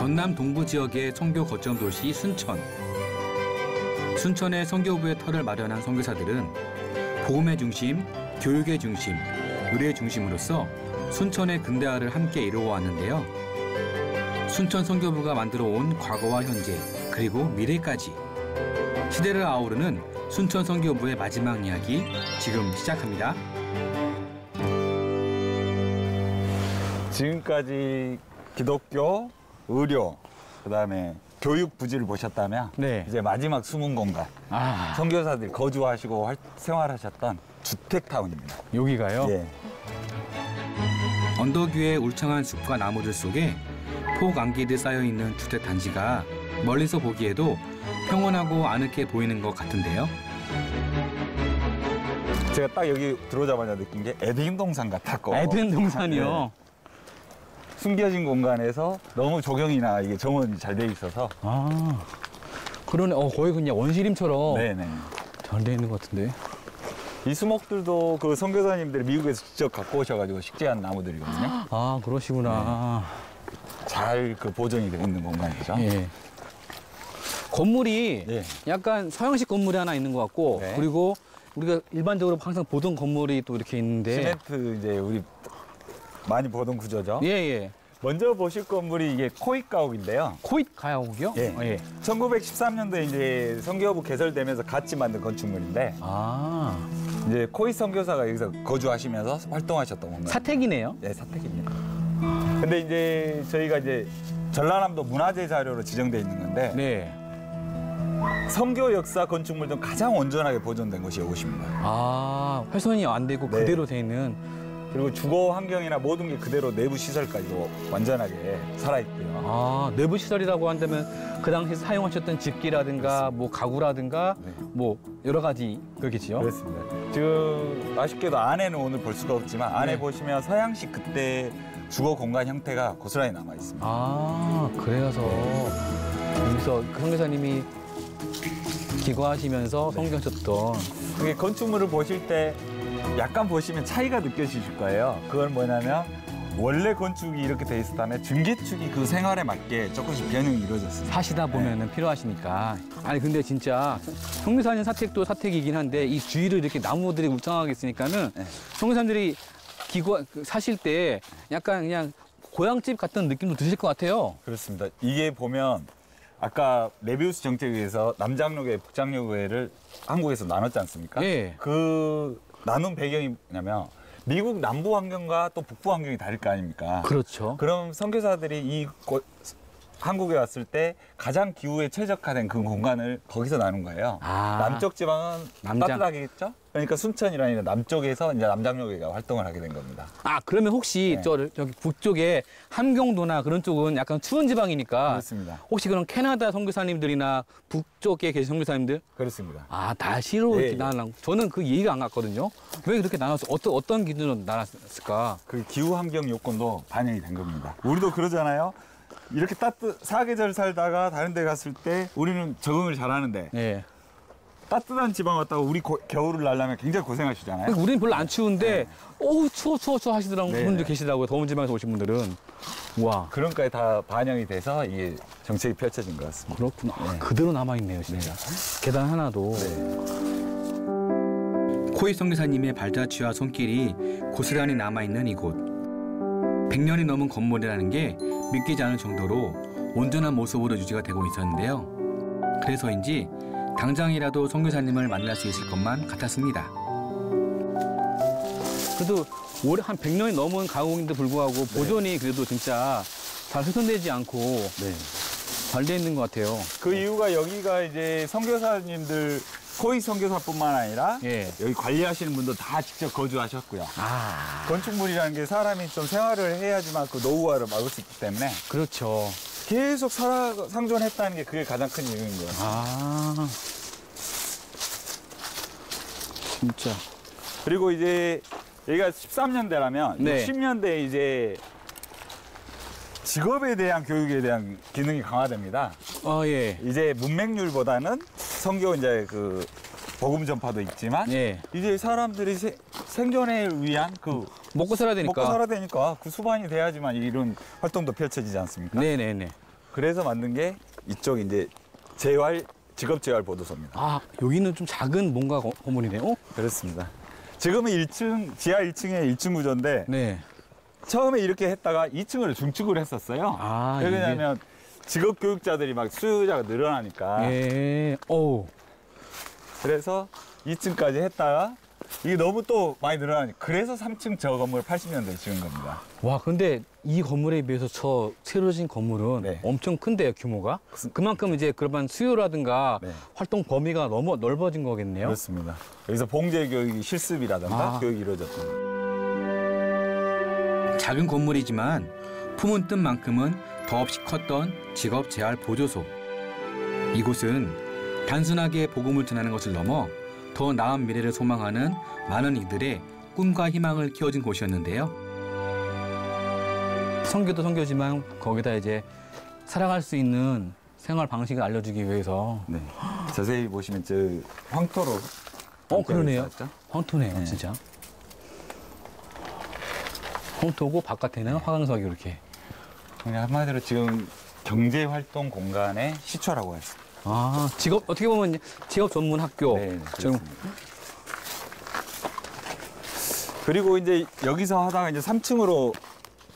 전남 동부 지역의 선교 거점 도시 순천. 순천의 선교부의 터를 마련한 선교사들은 복음의 중심, 교육의 중심, 의료의 중심으로서 순천의 근대화를 함께 이루어왔는데요. 순천 선교부가 만들어온 과거와 현재, 그리고 미래까지 시대를 아우르는 순천 선교부의 마지막 이야기 지금 시작합니다. 지금까지 기독교, 의료, 그다음에 교육 부지를 보셨다면 네. 이제 마지막 숨은 공간, 선교사들이 거주하시고 생활하셨던 주택타운입니다. 여기가요? 예. 언덕 위에 울창한 숲과 나무들 속에 폭 안기듯 쌓여있는 주택단지가 멀리서 보기에도 평온하고 아늑해 보이는 것 같은데요. 제가 딱 여기 들어오자마자 느낀 게 에덴 동산 같았고. 에덴 동산이요? 네. 숨겨진 공간에서 너무 조경이나 이게 정원이 잘 돼 있어서. 아, 그러네. 거의 그냥 원시림처럼 네네. 잘 돼 있는 것 같은데. 이 수목들도 그 선교사님들이 미국에서 직접 갖고 오셔가지고 식재한 나무들이거든요. 아, 그러시구나. 네. 잘 그 보존이 되어 있는 공간이죠. 예. 건물이 예. 약간 서양식 건물이 하나 있는 것 같고, 네. 그리고 우리가 일반적으로 항상 보던 건물이 또 이렇게 있는데. 시멘트 이제 우리 많이 보던 구조죠. 예, 예. 먼저 보실 건물이 이게 코잇 가옥인데요. 코잇 가옥이요? 예. 예. 1913년도에 이제 선교부 개설되면서 같이 만든 건축물인데 아. 이제 코잇 선교사가 여기서 거주하시면서 활동하셨던 공간. 사택이네요? 네, 사택입니다. 근데 이제 저희가 이제 전라남도 문화재 자료로 지정돼 있는 건데 네. 선교 역사 건축물 중 가장 온전하게 보존된 곳이 이곳입니다. 아, 훼손이 안 되고 네. 그대로 돼 있는. 그리고 주거 환경이나 모든 게 그대로 내부 시설까지도 완전하게 살아있고요. 아, 내부 시설이라고 한다면 그 당시 사용하셨던 집기라든가 그렇습니다. 뭐 가구라든가 네. 뭐 여러 가지 그렇겠지요? 그렇습니다. 지금 아쉽게도 안에는 오늘 볼 수가 없지만 안에 네. 보시면 서양식 그때 주거 공간 형태가 고스란히 남아 있습니다. 아, 그래서 여기서 그 선교사님이 기거하시면서 성경하셨던. 그게 건축물을 보실 때 약간 보시면 차이가 느껴지실 거예요. 그건 뭐냐면 원래 건축이 이렇게 돼 있었다면 증개축이 그 생활에 맞게 조금씩 변형이 이루어졌습니다. 사시다 보면은 필요하시니까. 아니 근데 진짜 성교사님 사택도 사택이긴 한데 이 주위를 이렇게 나무들이 울창하게 있으니까는 네. 성교사님들이 사실 때 약간 그냥 고향집 같은 느낌도 드실 것 같아요. 그렇습니다. 이게 보면 아까 메비우스 정책에서 남장로교회, 북장로교회를 한국에서 나눴지 않습니까? 예. 그 나눈 배경이 뭐냐면 미국 남부 환경과 또 북부 환경이 다를 거 아닙니까? 그렇죠. 그럼 선교사들이 한국에 왔을 때 가장 기후에 최적화된 그 공간을 거기서 나눈 거예요. 아. 남쪽 지방은 따뜻하겠죠? 그러니까 순천이라는 남쪽에서 이제 남장로교회가 활동을 하게 된 겁니다. 아, 그러면 혹시 네. 저기 북쪽에 함경도나 그런 쪽은 약간 추운 지방이니까 그렇습니다. 혹시 그런 캐나다 선교사님들이나 북쪽에 계신 선교사님들 그렇습니다. 아, 다시로 예, 이렇게 예. 나눠. 저는 그 이해가 안 갔거든요. 왜 그렇게 나눴어? 어떤 기준으로 나눴을까? 그 기후 환경 요건도 반영이 된 겁니다. 우리도 그러잖아요. 이렇게 사계절 살다가 다른 데 갔을 때 우리는 적응을 잘하는데 예. 따뜻한 지방 왔다가 우리 겨울을 나려면 굉장히 고생하시잖아요. 우리는 별로 안 추운데 어우 추워 하시더라고. 네, 분들 네. 계시더라고요. 더운 지방에서 오신 분들은. 와, 그런 거에 다 반영이 돼서 이게 정책이 펼쳐진 것 같습니다. 그렇구나. 아, 네. 그대로 남아있네요 진짜. 계단 하나도. 네. 코잇 선교사님의 발자취와 손길이 고스란히 남아있는 이곳. 100년이 넘은 건물이라는 게 믿기지 않을 정도로 온전한 모습으로 유지가 되고 있었는데요. 그래서인지 당장이라도 선교사님을 만날 수 있을 것만 같았습니다. 그래도 올해 한 100년이 넘은 가옥인데 불구하고 보존이 그래도 진짜 잘 훼손되지 않고 잘 돼 있는 것 같아요. 그 이유가 여기가 이제 선교사님들 코잇 선교사뿐만 아니라 예. 여기 관리하시는 분도 다 직접 거주하셨고요. 아, 건축물이라는 게 사람이 좀 생활을 해야지만 그 노후화를 막을 수 있기 때문에 그렇죠. 계속 상존했다는 게 그게 가장 큰 이유인 거예요. 아, 진짜. 그리고 이제 여기가 13년대라면 네. 60년대에 이제 직업에 대한 교육에 대한 기능이 강화됩니다. 아, 예. 이제 문맹률보다는 선교 이제 그 복음 전파도 있지만 예. 이제 사람들이 생존에 위한 그 먹고 살아야 되니까. 먹고 살아야 되니까 그 수반이 돼야지만 이런 활동도 펼쳐지지 않습니까? 네네네. 그래서 만든 게 이쪽 이제 직업 재활 보도소입니다. 아, 여기는 좀 작은 뭔가 건물이네요. 그렇습니다. 지금은 1층, 지하 1층에 1층 구조인데 네. 처음에 이렇게 했다가 2층을 중축을 했었어요. 아, 왜냐하면 직업 교육자들이 막 수요자가 늘어나니까. 예. 오. 그래서 2층까지 했다가 이게 너무 또 많이 늘어나니까 그래서 3층 저 건물 80년대에 지은 겁니다. 와, 근데 이 건물에 비해서 저 새로 진 건물은 네. 엄청 큰데요, 규모가? 그만큼 이제 그런 수요라든가 네. 활동 범위가 너무 넓어진 거겠네요. 그렇습니다. 여기서 봉제 교육이 실습이라든가 교육이 이루어졌던. 작은 건물이지만 품은 뜬 만큼은 더없이 컸던 직업 재활 보조소. 이곳은 단순하게 복음을 전하는 것을 넘어 더 나은 미래를 소망하는 많은 이들의 꿈과 희망을 키워준 곳이었는데요. 선교도 선교지만 거기다 이제 살아갈 수 있는 생활 방식을 알려주기 위해서. 네. 자세히 보시면 저 황토로. 그러네요. 있었죠? 황토네요, 네. 진짜. 황토고 바깥에는 화강석이 이렇게. 그냥 한마디로 지금 경제활동 공간의 시초라고 할 수 있습니다. 아, 직업 어떻게 보면 이제 직업 전문 학교. 네, 지금 그렇습니다. 그리고 이제 여기서 하다가 이제 3층으로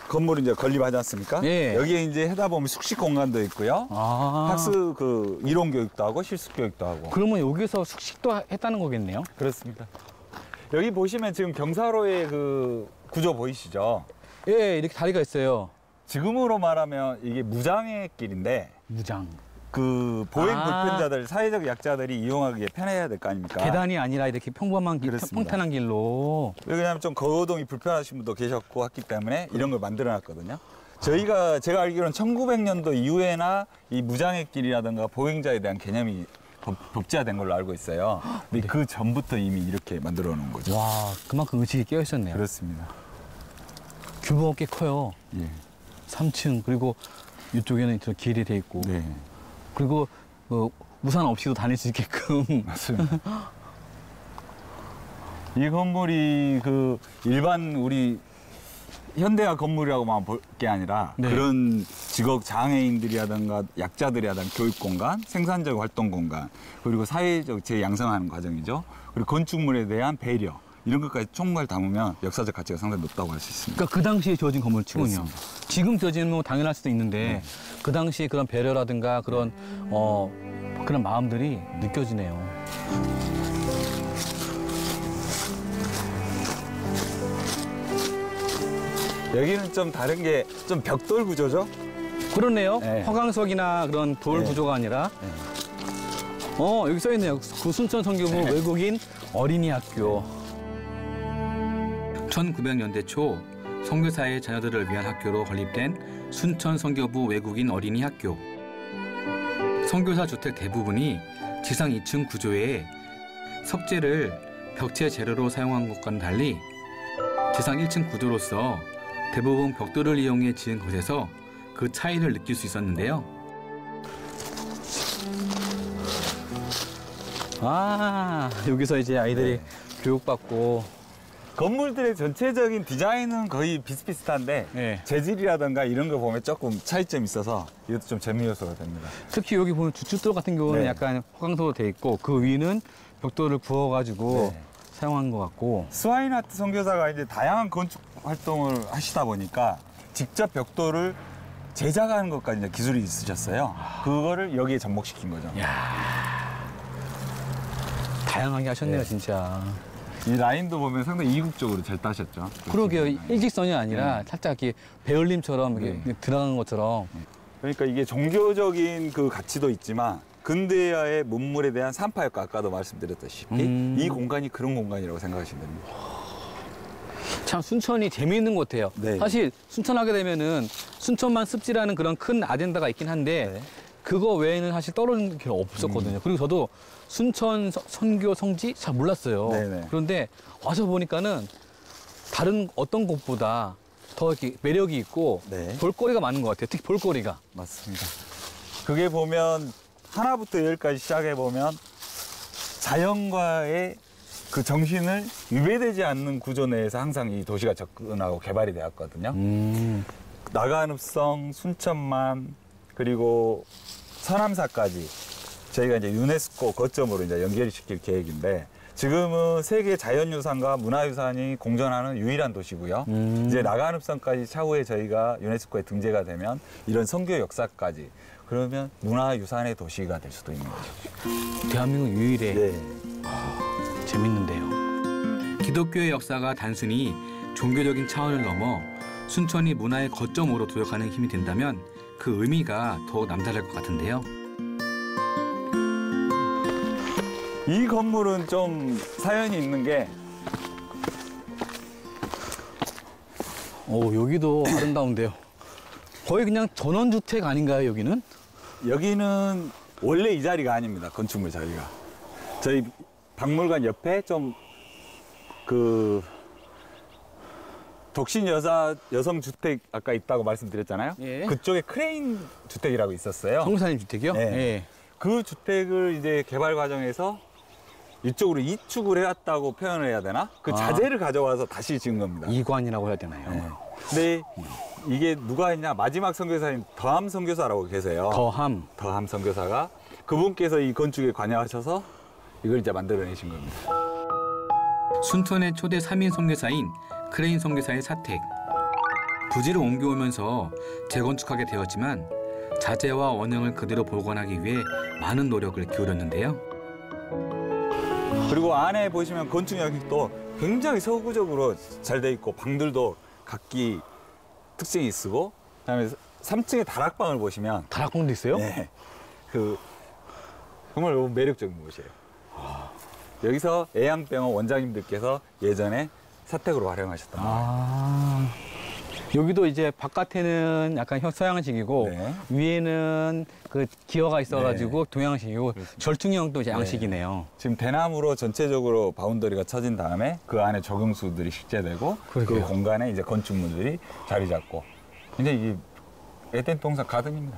건물을 이제 건립하지 않습니까? 예. 여기에 이제 하다 보면 숙식 공간도 있고요. 학습 이론 교육도 하고 실습 교육도 하고. 그러면 여기서 숙식도 했다는 거겠네요? 그렇습니다. 여기 보시면 지금 경사로의 그 구조 보이시죠? 예, 이렇게 다리가 있어요. 지금으로 말하면 이게 무장의 길인데 무장. 그 보행 불편자들, 사회적 약자들이 이용하기에 편해야 될 거 아닙니까? 계단이 아니라 이렇게 평범한 길, 그렇습니다. 평탄한 길로. 왜냐하면 좀 거동이 불편하신 분도 계셨고 했기 때문에 이런 걸 만들어놨거든요. 제가 알기로는 1900년도 이후에나 이 무장의 길이라든가 보행자에 대한 개념이 법제화된 걸로 알고 있어요. 근데 그 전부터 이미 이렇게 만들어 놓은 거죠. 와, 그만큼 의식이 깨어 있었네요. 그렇습니다. 규모가 꽤 커요. 예. 3층, 그리고 이쪽에는 저 길이 돼 있고. 네. 그리고 우산 없이도 다닐 수 있게끔. 맞습니다. 이 건물이 그 일반 우리 현대화 건물이라고만 볼 게 아니라 네. 그런 직업 장애인들이라든가 약자들이라든가 교육 공간, 생산적 활동 공간, 그리고 사회적 재양성하는 과정이죠. 그리고 건축물에 대한 배려 이런 것까지 총괄 담으면 역사적 가치가 상당히 높다고 할 수 있습니다. 그러니까 그 당시에 지어진 건물치군요. 그렇습니다. 지금 지어지면 뭐 당연할 수도 있는데 네. 그 당시에 그런 배려라든가 그런 그런 마음들이 느껴지네요. 여기는 좀 다른 게 좀 벽돌 구조죠? 그렇네요. 네. 화강석이나 그런 돌 네. 구조가 아니라. 여기 써 있네요. 구순천 선교부 네. 외국인 어린이 학교. 1900년대 초 선교사의 자녀들을 위한 학교로 건립된 순천 선교부 외국인 어린이 학교. 선교사 주택 대부분이 지상 2층 구조에 석재를 벽체 재료로 사용한 것과는 달리 지상 1층 구조로서 대부분 벽돌을 이용해 지은 것에서 그 차이를 느낄 수 있었는데요. 여기서 이제 아이들이 교육받고. 건물들의 전체적인 디자인은 거의 비슷비슷한데 네. 재질이라든가 이런 거 보면 조금 차이점이 있어서 이것도 좀 재미 요소가 됩니다. 특히 여기 보면 주춧돌 같은 경우는 네. 약간 화강석으로 돼 있고 그 위는 벽돌을 부어가지고 네. 사용한 것 같고. 스와인하트 선교사가 이제 다양한 건축 활동을 하시다 보니까 직접 벽돌을 제작하는 것까지 이제 기술이 있으셨어요. 그거를 여기에 접목시킨 거죠. 다양하게 하셨네요, 네. 진짜. 이 라인도 보면 상당히 이국적으로 잘 따셨죠. 그러게요. 일직선이 아니라 살짝 이렇게 베를림처럼 이렇게 네. 들어간 것처럼. 그러니까 이게 종교적인 그 가치도 있지만 근대화의 문물에 대한 산파효과 아까도 말씀드렸다시피 이 공간이 그런 공간이라고 생각하시면 됩니다. 참 순천이 재미있는 것 같아요. 네. 사실 순천하게 되면은 순천만 습지라는 그런 큰 아젠다가 있긴 한데 네. 그거 외에는 사실 떨어지는 게 없었거든요. 그리고 저도 순천 선교 성지 잘 몰랐어요. 네네. 그런데 와서 보니까는 다른 어떤 곳보다 더 이렇게 매력이 있고 네. 볼거리가 많은 것 같아요. 특히 볼거리가. 맞습니다. 그게 보면 하나부터 열까지 시작해 보면 자연과의 그 정신을 위배되지 않는 구조 내에서 항상 이 도시가 접근하고 개발이 되었거든요. 나간읍성, 순천만, 그리고 서남사까지 저희가 이제 유네스코 거점으로 이제 연결시킬 계획인데 지금은 세계 자연유산과 문화유산이 공존하는 유일한 도시고요. 이제 나가는성까지 차후에 저희가 유네스코에 등재가 되면 이런 선교 역사까지 그러면 문화유산의 도시가 될 수도 있는 거죠. 대한민국 유일의. 네. 재밌는데요. 기독교의 역사가 단순히 종교적인 차원을 넘어 순천이 문화의 거점으로 도약하는 힘이 된다면 그 의미가 더욱 남다를 것 같은데요. 이 건물은 좀 사연이 있는 게 여기도 아름다운데요. 거의 그냥 전원주택 아닌가요, 여기는? 여기는 원래 이 자리가 아닙니다. 건축물 자리가. 저희 박물관 옆에 좀 독신 여성 주택 아까 있다고 말씀드렸잖아요. 예. 그쪽에 크레인 주택이라고 있었어요. 성사님 주택이요? 네. 예. 그 주택을 이제 개발 과정에서 이쪽으로 이축을 해왔다고 표현을 해야 되나? 그 자재를 가져와서 다시 지은 겁니다. 이관이라고 해야 되나요? 네. 근데 이게 누가 했냐? 마지막 선교사인 더함 선교사라고 계세요. 더함 선교사가 그분께서 이 건축에 관여하셔서 이걸 이제 만들어내신 겁니다. 순천의 초대 3인 선교사인 크레인 선교사의 사택. 부지를 옮겨오면서 재건축하게 되었지만 자재와 원형을 그대로 보관하기 위해 많은 노력을 기울였는데요. 그리고 안에 보시면 건축 양식도 굉장히 서구적으로 잘 돼 있고 방들도 각기 특징이 있고 그다음에 3층에 다락방을 보시면 다락방도 있어요? 네, 정말 너무 매력적인 곳이에요. 여기서 애양병원 원장님들께서 예전에 사택으로 활용하셨던 거예요. 여기도 이제 바깥에는 약간 서양식이고 네. 위에는 그 기어가 있어가지고 동양식이고 절충형도 이제 양식이네요. 지금 대나무로 전체적으로 바운더리가 쳐진 다음에 그 안에 적용수들이 식재되고 그러게요. 그 공간에 이제 건축물들이 자리 잡고 이제 이 에덴 동산 가든입니다.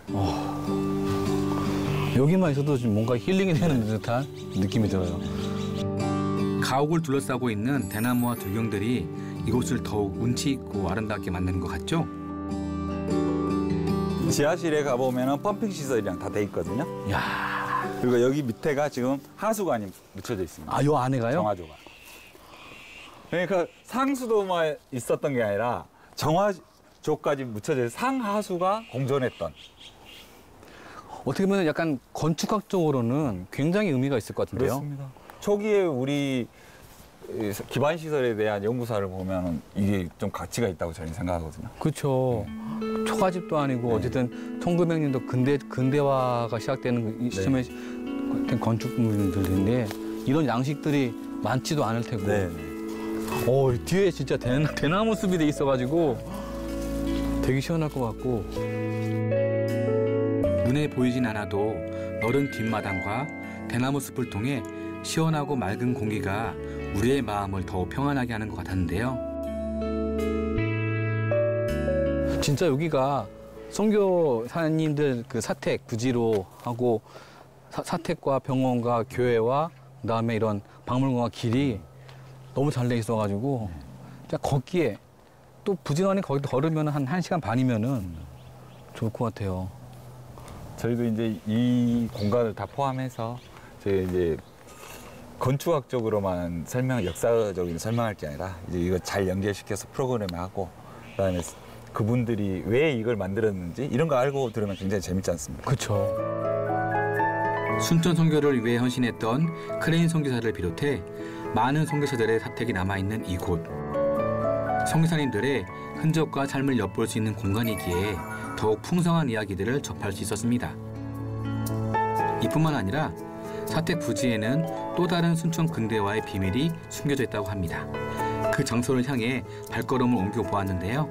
여기만 있어도 지금 뭔가 힐링이 되는 듯한 느낌이 들어요. 가옥을 둘러싸고 있는 대나무와 조경들이 이곳을 더욱 운치 있고 아름답게 만드는 것 같죠? 지하실에 가보면 펌핑 시설이랑 다 돼 있거든요. 야, 그리고 여기 밑에가 지금 하수관이 묻혀져 있습니다. 요 안에가요? 정화조가. 그러니까 상수도만 있었던 게 아니라 정화조까지 묻혀져 있는 상하수가 공존했던. 어떻게 보면 약간 건축학적으로는 굉장히 의미가 있을 것 같은데요. 그렇습니다. 초기에 우리 기반 시설에 대한 연구사를 보면 이게 좀 가치가 있다고 저는 생각하거든요. 그렇죠. 초가집도 아니고 어쨌든 1900년도 근대화가 시작되는 이 시점에 된 건축물들인데 이런 양식들이 많지도 않을 테고. 네. 뒤에 진짜 대나무 숲이 돼 있어가지고 되게 시원할 것 같고. 눈에 보이진 않아도 너른 뒷마당과 대나무 숲을 통해 시원하고 맑은 공기가 우리의 마음을 더욱 평안하게 하는 것 같았는데요. 진짜 여기가 선교사님들 그 사택 부지로 하고 사택과 병원과 교회와 그다음에 이런 박물관과 길이 너무 잘 돼 있어가지고 진짜 걷기에 또 부지런히 거기 걸으면 한 1시간 반이면은 좋을 것 같아요. 저희도 이제 이 공간을 다 포함해서 저희 이제 건축학적으로만 역사적인 설명할 게 아니라 이제 이거 잘 연결시켜서 프로그램을 하고 그다음에 그분들이 왜 이걸 만들었는지 이런 거 알고 들으면 굉장히 재밌지 않습니까? 그렇죠. 순천 선교를 위해 헌신했던 크레인 선교사를 비롯해 많은 선교사들의 사택이 남아있는 이곳. 선교사님들의 흔적과 삶을 엿볼 수 있는 공간이기에 더욱 풍성한 이야기들을 접할 수 있었습니다. 이뿐만 아니라 사택 부지에는 또 다른 순천 근대화의 비밀이 숨겨져 있다고 합니다. 그 장소를 향해 발걸음을 옮겨 보았는데요.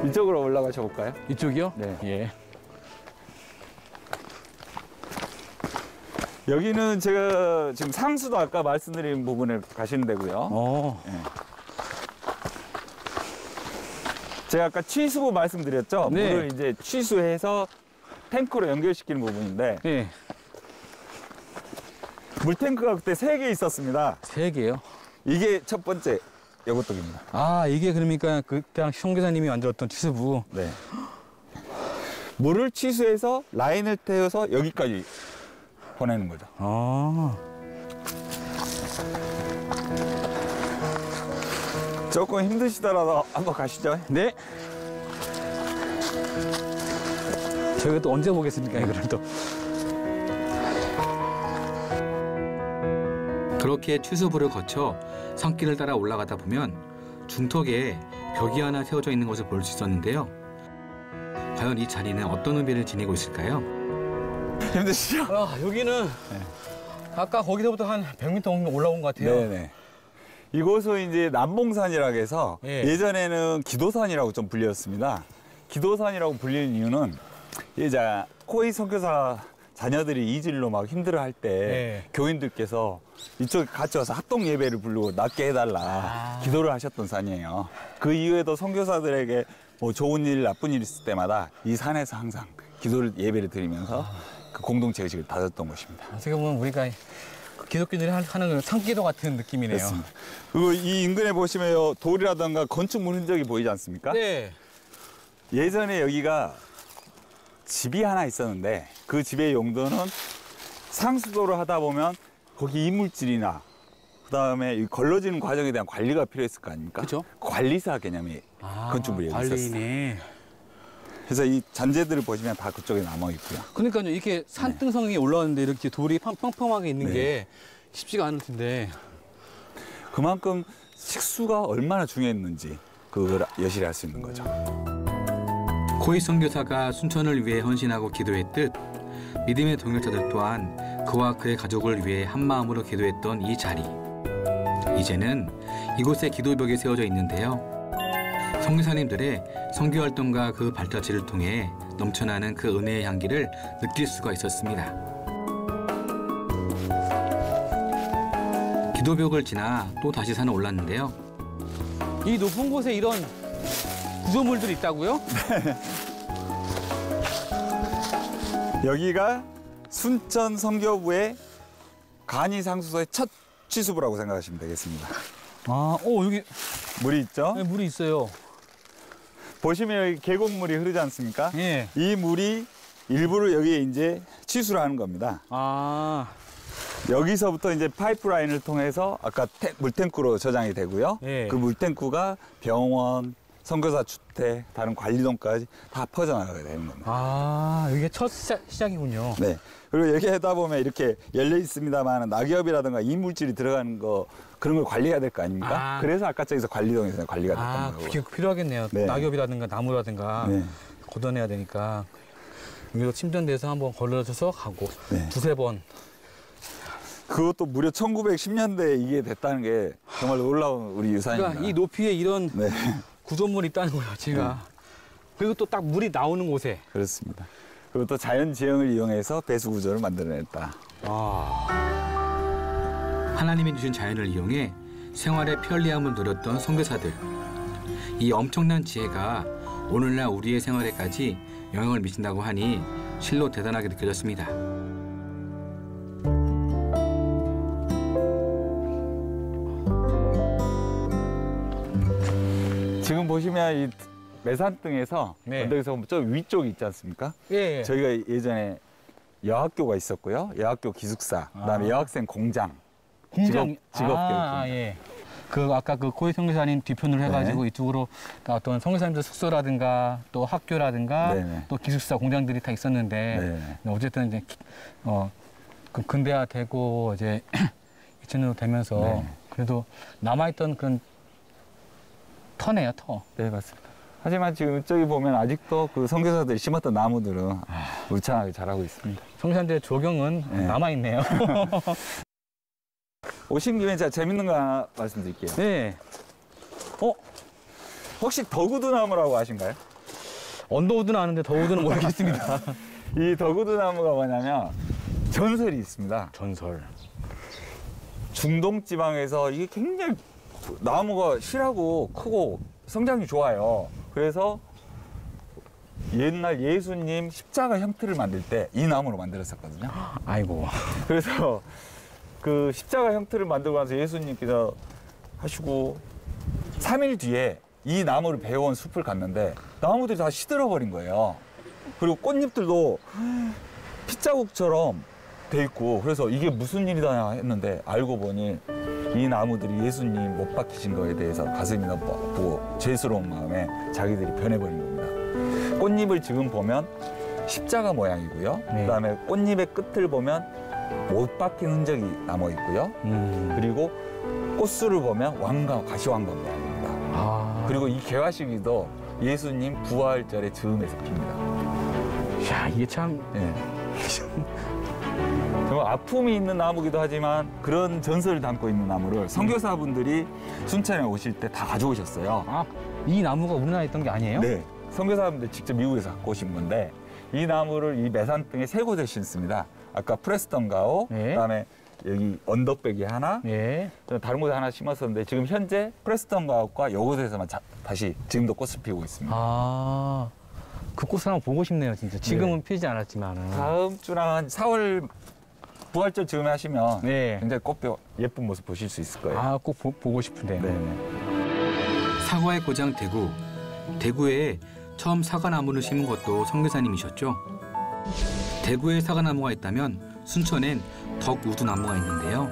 이쪽으로 올라가셔 볼까요? 이쪽이요? 네. 예. 여기는 제가 지금 상수도 아까 말씀드린 부분에 가시는 데고요. 네. 제가 아까 취수부 말씀드렸죠? 네. 물을 이제 취수해서 탱크로 연결시키는 부분인데 예. 물탱크가 그때 3개 있었습니다. 3개요? 이게 첫 번째 요것독입니다. 아, 이게 그러니까 그때 선교사님이 만들었던 취수부. 네. 물을 취수해서 라인을 태워서 여기까지 보내는 거죠. 아. 조금 힘드시더라도 한번 가시죠. 네. 저희가 또 언제 보겠습니까, 이거를 또. 그렇게 취수부를 거쳐 산길을 따라 올라가다 보면 중턱에 벽이 하나 세워져 있는 것을 볼 수 있었는데요. 과연 이 자리는 어떤 의미를 지니고 있을까요? 힘드시죠? 여기는 아까 거기서부터 한 100m 정도 올라온 것 같아요. 네네. 이곳은 이제 남봉산이라고 해서 예. 예전에는 기도산이라고 좀 불렸습니다. 기도산이라고 불리는 이유는 이제 코이 선교사 자녀들이 이 길로 막 힘들어할 때 예. 교인들께서 이쪽에 같이 와서 합동 예배를 부르고 낫게 해달라 기도를 하셨던 산이에요. 그 이후에도 선교사들에게 뭐 좋은 일, 나쁜 일 있을 때마다 이 산에서 항상 기도를 예배를 드리면서 그 공동체 의식을 다졌던 곳입니다. 어떻게 보면 우리가 기독교인들이 하는 산기도 같은 느낌이네요. 그렇습니다. 그리고 이 인근에 보시면 돌이라든가 건축물 흔적이 보이지 않습니까? 네. 예전에 여기가 집이 하나 있었는데 그 집의 용도는 상수도를 하다 보면 거기 이물질이나 그다음에 걸러지는 과정에 대한 관리가 필요했을 거 아닙니까? 그죠. 관리사 개념의 건축물이 여기 있었어요. 관리네. 그래서 이 잔재들을 보시면 다 그쪽에 남아 있고요. 그러니까요, 이렇게 산등성이 올라왔는데 이렇게 돌이 평평하게 있는 네. 게 쉽지가 않을 텐데. 그만큼 식수가 얼마나 중요했는지 그걸 여실히 알 수 있는 거죠. 코이 선교사가 순천을 위해 헌신하고 기도했듯 믿음의 동역자들 또한 그와 그의 가족을 위해 한마음으로 기도했던 이 자리. 이제는 이곳에 기도벽이 세워져 있는데요. 선교사님들의 선교활동과 그 발자취를 통해 넘쳐나는 그 은혜의 향기를 느낄 수가 있었습니다. 기도벽을 지나 또 다시 산에 올랐는데요. 이 높은 곳에 이런 구조물들이 있다고요? 여기가 순천 선교부의 간이상수소의 첫 취수부라고 생각하시면 되겠습니다. 여기 물이 있죠? 물이 있어요. 보시면 여기 계곡물이 흐르지 않습니까? 예. 이 물이 일부러 여기에 이제 취수를 하는 겁니다. 여기서부터 이제 파이프라인을 통해서 아까 물탱크로 저장이 되고요. 예. 그 물탱크가 병원, 선교사 주택, 다른 관리동까지 다 퍼져나가게 되는 겁니다. 이게 첫 시작이군요. 네. 그리고 여기 하다 보면 이렇게 열려 있습니다만 낙엽이라든가 이물질이 들어가는 거 그런 걸 관리해야 될 거 아닙니까? 그래서 아까 저기서 관리동에서 관리가 됐던 거고. 그게 필요하겠네요. 네. 낙엽이라든가 나무라든가 네. 걷어내야 되니까 여기서 침전돼서 한번 걸러져서 가고 네. 두세 번. 그것도 무려 1910년대에 이게 됐다는 게 정말 놀라운 우리 유산입니다. 그러니까 이 높이에 이런 네. 구조물이 있다는 거예요, 제가. 그리고 또 딱 물이 나오는 곳에. 그렇습니다. 그리고 또 자연 지형을 이용해서 배수 구조를 만들어냈다. 하나님이 주신 자연을 이용해 생활의 편리함을 누렸던 선교사들. 이 엄청난 지혜가 오늘날 우리의 생활에까지 영향을 미친다고 하니 실로 대단하게 느껴졌습니다. 지금 보시면 이 매산등에서 네. 언덕에서 보면 저 위쪽이 있지 않습니까? 예. 저희가 예전에 여학교가 있었고요. 여학교 기숙사, 그다음에 여학생 공장, 직업교육. 예. 그 아까 그 코이 선교사님 뒤편으로 해가지고 이쪽으로 어떤 선교사님들 숙소라든가 또 학교라든가 네네. 또 기숙사 공장들이 다 있었는데 어쨌든 이제 그 근대화되고 이제 2000년도 되면서 네. 그래도 남아있던 그런 터네요, 터. 네, 맞습니다. 하지만 지금 저기 보면 아직도 그 선교사들이 심었던 나무들은 울창하게 자라고 있습니다. 선교사님들의 조경은 네. 남아있네요. 오신 김에 제가 재밌는 거 하나 말씀드릴게요. 네. 혹시 덕우두나무라고 아신가요? 언더우드는 아는데 더우드는 모르겠습니다. 이 덕우두나무가 뭐냐면 전설이 있습니다. 전설. 중동 지방에서 이게 굉장히 나무가 실하고 크고 성장이 좋아요. 그래서 옛날 예수님 십자가 형태를 만들 때 이 나무로 만들었었거든요. 아이고. 그래서 그 십자가 형태를 만들고 나서 예수님께서 하시고 3일 뒤에 이 나무를 베어온 숲을 갔는데 나무들이 다 시들어 버린 거예요. 그리고 꽃잎들도 핏자국처럼 돼 있고 그래서 이게 무슨 일이다 했는데 알고 보니 이 나무들이 예수님 못 박히신 거에 대해서 가슴이 아프고 죄스러운 마음에 자기들이 변해버린 겁니다. 꽃잎을 지금 보면 십자가 모양이고요. 네. 그다음에 꽃잎의 끝을 보면 못 박힌 흔적이 남아 있고요. 그리고 꽃술을 보면 왕관, 가시왕관 모양입니다. 아. 그리고 이 개화시기도 예수님 부활절의 즈음에서 핍니다. 야, 이게 참. 예. 정말 아픔이 있는 나무기도 하지만 그런 전설을 담고 있는 나무를 선교사분들이 순천에 오실 때 다 가져오셨어요. 아, 이 나무가 우리나라에 있던 게 아니에요? 네. 선교사분들 직접 미국에서 갖고 오신 건데 이 나무를 이 매산등에 세 곳에 심습니다. 아까 프레스턴 가오, 네. 그다음에 여기 언덕배기 하나, 예. 다른 곳에 하나 심었었는데 지금 현재 프레스턴 가옥과 이곳에서만 다시 지금도 꽃을 피우고 있습니다. 아, 그 꽃을 한번 보고 싶네요, 진짜. 지금은 피지 않았지만은. 다음 주랑 한 4월 부활절 즈음에 하시면 네. 굉장히 꽃뼈 예쁜 모습 보실 수 있을 거예요. 아, 꼭 보고 싶은데. 네. 사과의 고장 대구. 대구에 처음 사과나무를 심은 것도 선교사님이셨죠. 대구에 사과나무가 있다면 순천엔 덕우두나무가 있는데요.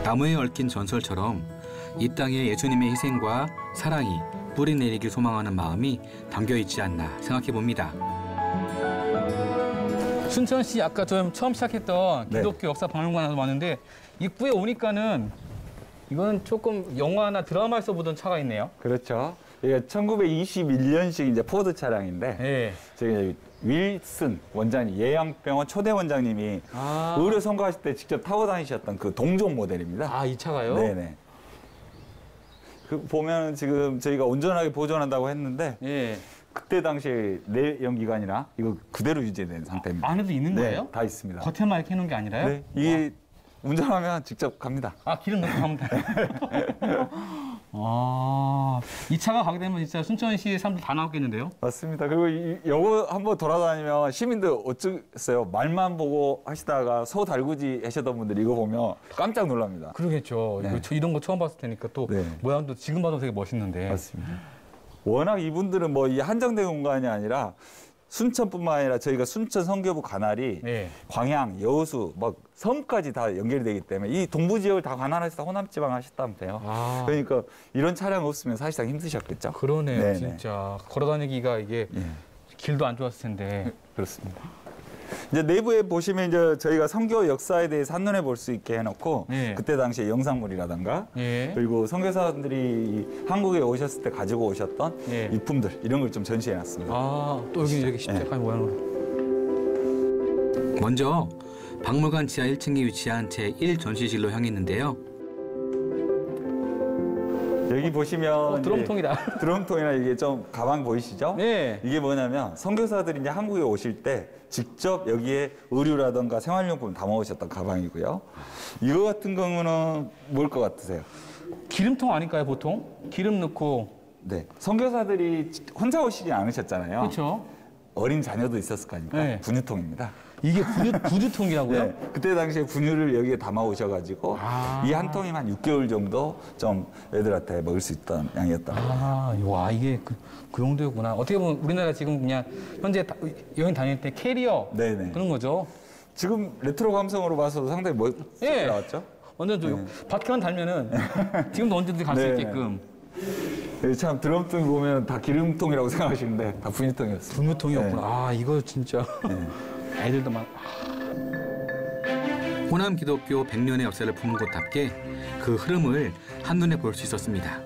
나무에 얽힌 전설처럼 이 땅에 예수님의 희생과 사랑이 뿌리 내리길 소망하는 마음이 담겨 있지 않나 생각해 봅니다. 순천시 아까 좀 처음 시작했던 네. 기독교 역사 박물관에서 왔는데 입구에 오니까는 이건 조금 영화나 드라마에서 보던 차가 있네요. 그렇죠. 이게 1921년식 이제 포드 차량인데 네. 저기 윌슨 원장님, 예양병원 초대 원장님이 의료 선거하실 때 직접 타고 다니셨던 그 동종 모델입니다. 아, 이 차가요? 네네. 그 보면 지금 저희가 온전하게 보존한다고 했는데 예. 그때 당시에 내연기관이나 이거 그대로 유지된 상태입니다. 안에도 있는 거예요? 네, 다 있습니다. 겉에만 이렇게 해놓은 게 아니라요? 네, 이게 운전하면 직접 갑니다. 아, 기름 넣고 가면 돼요? 아, 이 차가 가게 되면 진짜 순천시 사람들 다 나왔겠는데요? 맞습니다. 그리고 요거 한번 돌아다니면 시민들 어쩌겠어요. 말만 보고 하시다가 소달구지 하시던 분들 이거 보면 깜짝 놀랍니다. 그러겠죠. 네. 저 이런 거 처음 봤을 테니까 또 네. 모양도 지금 봐도 되게 멋있는데. 맞습니다. 워낙 이분들은 뭐 이 한정된 공간이 아니라 순천뿐만 아니라 저희가 순천 선교부 관할이 네. 광양, 여수, 뭐 섬까지 다 연결이 되기 때문에 이 동부 지역을 다 관할해서 호남지방 하셨다면서요. 아. 그러니까 이런 차량 없으면 사실상 힘드셨겠죠. 그러네요, 네네. 진짜. 걸어다니기가 이게 예. 길도 안 좋았을 텐데. 그렇습니다. 이제 내부에 보시면 이제 저희가 선교 역사에 대해서 한눈에 볼 수 있게 해놓고 네. 그때 당시의 영상물이라든가 예. 그리고 선교사들이 한국에 오셨을 때 가지고 오셨던 예. 일품들 이런 걸 좀 전시해놨습니다. 아, 또 여기 이렇게 십자가의 모양으로. 먼저 박물관 지하 1층에 위치한 제1전시실로 향했는데요. 여기 보시면 드럼통이다. 이제 드럼통이나 이게 좀 가방 보이시죠? 네. 이게 뭐냐면 선교사들이 이제 한국에 오실 때 직접 여기에 의류라든가 생활용품 담아오셨던 가방이고요. 이거 같은 경우는 뭘 것 같으세요? 기름통 아닐까요, 보통? 기름 넣고. 네, 선교사들이 혼자 오시지 않으셨잖아요. 그렇죠. 어린 자녀도 있었을 거니까 네. 분유통입니다. 이게 부주통이라고요? 네, 그때 당시에 분유를 여기에 담아 오셔가지고 아. 이 한 통이면 한 6개월 정도 좀 애들한테 먹을 수 있던 양이었던 거예요. 아, 와, 이게 그 정도였구나. 어떻게 보면 우리나라 지금 그냥 현재 여행 다닐 때 캐리어 네네. 그런 거죠. 지금 레트로 감성으로 봐서도 상당히 멋있게 예. 나왔죠? 완전 저 바퀴만 달면은 지금도 언제든지 갈 수 네. 있게끔. 네, 참 드럼통 보면 다 기름통이라고 생각하시는데 다 분유통이었어요. 분유통이었구나. 아, 이거 진짜 애들도 막. 호남 기독교 100년의 역사를 품은 곳답게 그 흐름을 한눈에 볼 수 있었습니다.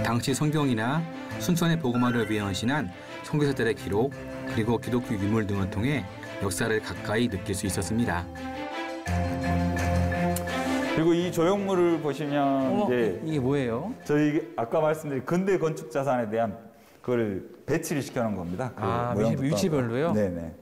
당시 성경이나 순천의 복음화를 위해 헌신한 선교사들의 기록 그리고 기독교 유물 등을 통해 역사를 가까이 느낄 수 있었습니다. 그리고 이 조형물을 보시면 어머, 이제 이게 뭐예요? 저희 아까 말씀드린 근대 건축 자산에 대한 그걸 배치를 시켜놓은 겁니다. 그 아, 모양부터. 위치별로요? 네네.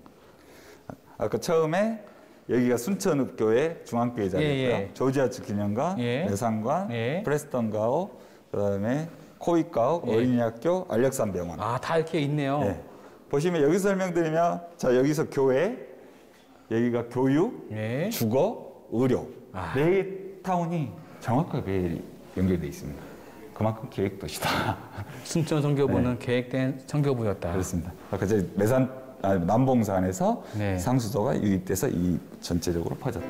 아까 처음에 여기가 순천읍교회 중앙교회 자리고요. 예. 조지아츠 기념관, 예. 매산관, 예. 프레스턴 가옥, 그다음에 코익 가옥, 예. 어린이학교, 알렉산 병원. 아, 다 이렇게 있네요. 네. 보시면 여기 설명드리면 자 여기서 교회, 여기가 교육, 예. 주거, 의료 아. 네 타운이 정확하게 연결돼 있습니다. 그만큼 계획도시다. 순천 선교부는 계획된 선교부였다. 그렇습니다. 아까 저 매산 남봉산에서 네. 상수도가 유입돼서 이 전체적으로 퍼졌다.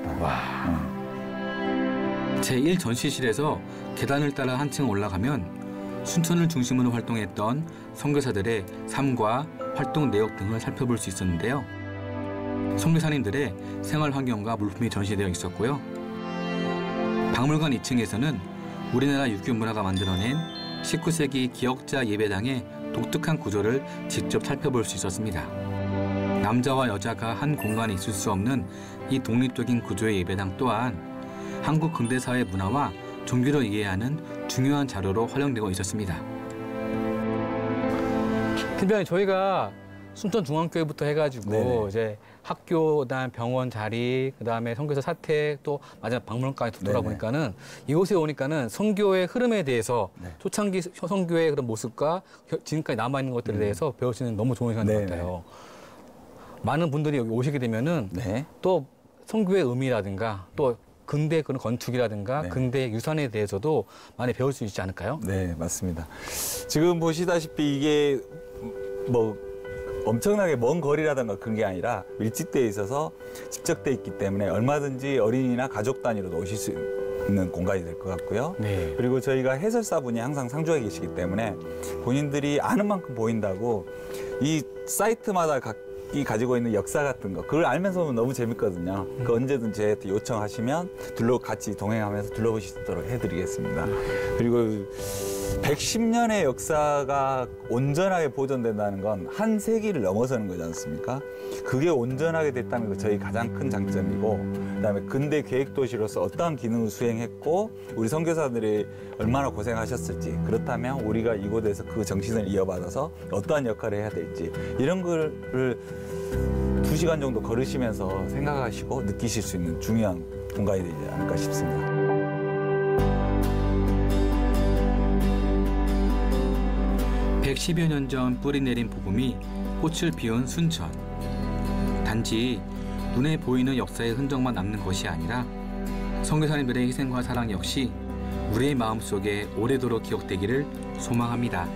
제1전시실에서 계단을 따라 한층 올라가면 순천을 중심으로 활동했던 선교사들의 삶과 활동 내역 등을 살펴볼 수 있었는데요. 선교사님들의 생활 환경과 물품이 전시되어 있었고요. 박물관 2층에서는 우리나라 유교 문화가 만들어낸 19세기 기역자 예배당의 독특한 구조를 직접 살펴볼 수 있었습니다. 남자와 여자가 한 공간에 있을 수 없는 이 독립적인 구조의 예배당 또한 한국 근대사회 문화와 종교를 이해하는 중요한 자료로 활용되고 있었습니다. 팀장님, 저희가 순천중앙교회부터 해가지고 네네. 이제 학교, 그다음 병원 자리, 그다음에 선교사 사택, 또 마지막 박물관까지 돌아보니까는 이곳에 오니까는 선교의 흐름에 대해서 네. 초창기 선교의 그런 모습과 지금까지 남아 있는 것들에 대해서 배울 수 있는 너무 좋은 시간인 것 네네. 같아요. 많은 분들이 여기 오시게 되면은 네. 또 선교의 의미라든가 또 근대 그런 건축이라든가 네. 근대 유산에 대해서도 많이 배울 수 있지 않을까요? 네, 맞습니다. 지금 보시다시피 이게 뭐 엄청나게 먼 거리라든가 그런 게 아니라 밀집되어 있어서 집적돼 있기 때문에 얼마든지 어린이나 가족 단위로도 오실 수 있는 공간이 될 것 같고요. 네. 그리고 저희가 해설사분이 항상 상주하게 계시기 때문에 본인들이 아는 만큼 보인다고 이 사이트마다 각기 가지고 있는 역사 같은 거 그걸 알면서 보면 너무 재밌거든요. 그 언제든 저희한테 요청하시면 같이 동행하면서 둘러보실 수 있도록 해드리겠습니다. 그리고 110년의 역사가 온전하게 보존된다는 건 한 세기를 넘어서는 거지 않습니까? 그게 온전하게 됐다는 게 저희 가장 큰 장점이고, 그다음에 근대 계획도시로서 어떠한 기능을 수행했고 우리 선교사들이 얼마나 고생하셨을지, 그렇다면 우리가 이곳에서 그 정신을 이어받아서 어떠한 역할을 해야 될지 이런 거를 2시간 정도 걸으시면서 생각하시고 느끼실 수 있는 중요한 공간이 되지 않을까 싶습니다. (110여 년) 전 뿌리 내린 복음이 꽃을 피운 순천. 단지 눈에 보이는 역사의 흔적만 남는 것이 아니라 선교사님들의 희생과 사랑 역시 우리의 마음속에 오래도록 기억되기를 소망합니다.